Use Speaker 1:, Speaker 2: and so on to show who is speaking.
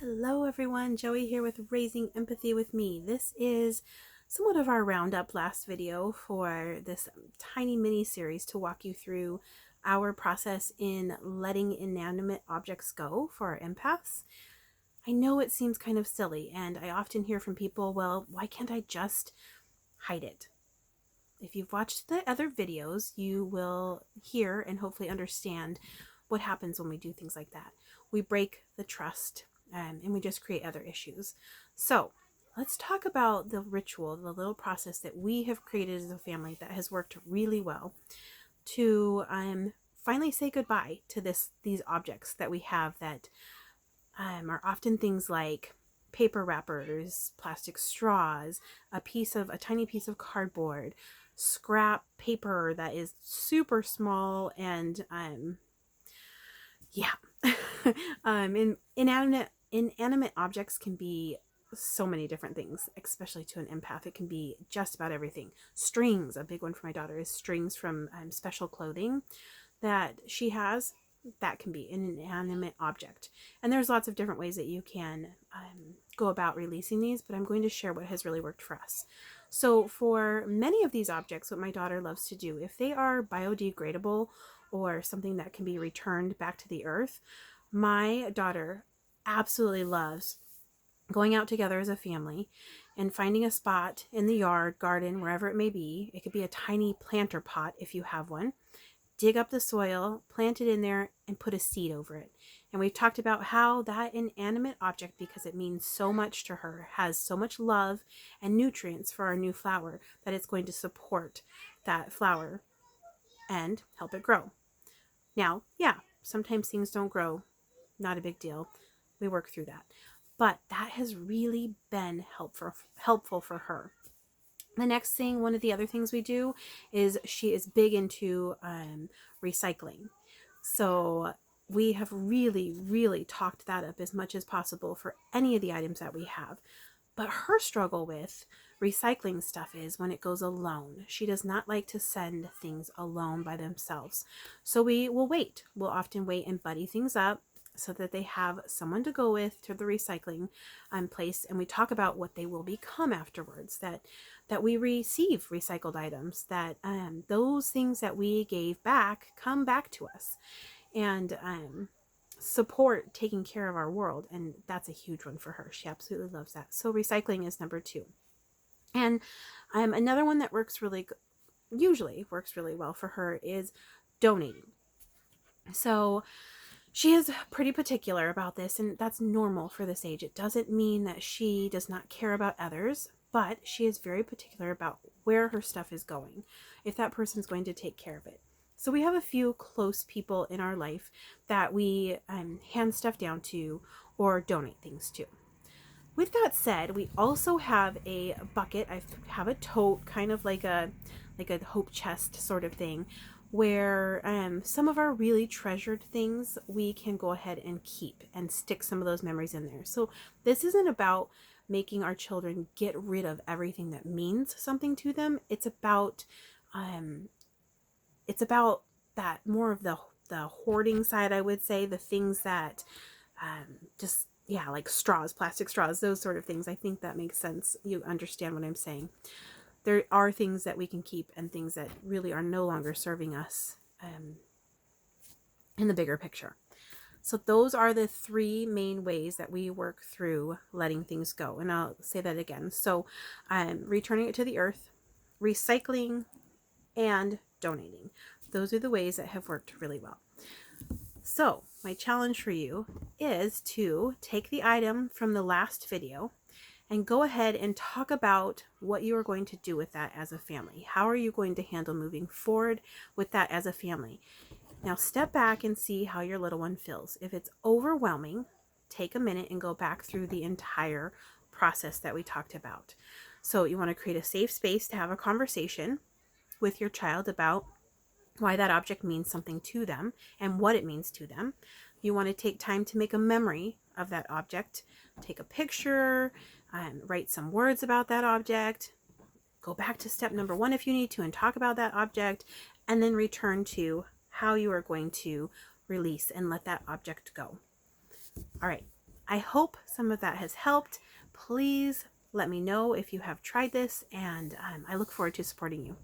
Speaker 1: Hello everyone, Joey here with Raising Empathy with Me. This is somewhat of our roundup last video for this tiny mini series to walk you through our process in letting inanimate objects go for our empaths. I know it seems kind of silly, and I often hear from people, well, why can't I just hide it? If you've watched the other videos, you will hear and hopefully understand what happens when we do things like that. We break the trust and we just create other issues. So let's talk about the ritual, the little process that we have created as a family that has worked really well to finally say goodbye to these objects that we have that are often things like paper wrappers, plastic straws, a tiny piece of cardboard, scrap paper that is super small, and yeah. Inanimate objects can be so many different things, especially to an empath. It can be just about everything. Strings, a big one for my daughter is strings from special clothing that she has. That can be an inanimate object. And there's lots of different ways that you can go about releasing these, but I'm going to share what has really worked for us. So for many of these objects, what my daughter loves to do, if they are biodegradable or something that can be returned back to the earth, my daughter absolutely loves going out together as a family and finding a spot in the yard, garden, wherever it may be. It could be a tiny planter pot if you have one. Dig up the soil, plant it in there, and put a seed over it. And we've talked about how that inanimate object, because it means so much to her, has so much love and nutrients for our new flower, that it's going to support that flower and help it grow. Now, yeah, sometimes things don't grow. Not a big deal. We work through that. But that has really been helpful for her. The next thing, one of the other things we do is she is big into recycling. So we have really talked that up as much as possible for any of the items that we have. But her struggle with recycling stuff is when it goes alone. She does not like to send things alone by themselves. So we will wait. We'll often wait and buddy things up so that they have someone to go with to the recycling place, and we talk about what they will become afterwards, that we receive recycled items, that those things that we gave back come back to us and support taking care of our world. And that's a huge one for her. She absolutely loves that. So recycling is number 2. And another one that usually works really well for her is donating. So she is pretty particular about this, and that's normal for this age. It doesn't mean that she does not care about others, but she is very particular about where her stuff is going, if that person's going to take care of it. So we have a few close people in our life that we hand stuff down to or donate things to. With that said, we also have a bucket. I have a tote, kind of like a hope chest sort of thing, where some of our really treasured things we can go ahead and keep and stick some of those memories in there. So this isn't about making our children get rid of everything that means something to them. It's about that more of the hoarding side, I would say, the things that like straws, plastic straws, those sort of things. I think that makes sense. You understand what I'm saying. There are things that we can keep and things that really are no longer serving us in the bigger picture. So those are the 3 main ways that we work through letting things go. And I'll say that again. So returning it to the earth, recycling, and donating. Those are the ways that have worked really well. So my challenge for you is to take the item from the last video and go ahead and talk about what you are going to do with that as a family. How are you going to handle moving forward with that as a family? Now step back and see how your little one feels. If it's overwhelming, take a minute and go back through the entire process that we talked about. So you want to create a safe space to have a conversation with your child about why that object means something to them and what it means to them. You want to take time to make a memory of that object. Take a picture, write some words about that object. Go back to step number 1 if you need to and talk about that object, and then return to how you are going to release and let that object go. All right. I hope some of that has helped. Please let me know if you have tried this, and I look forward to supporting you.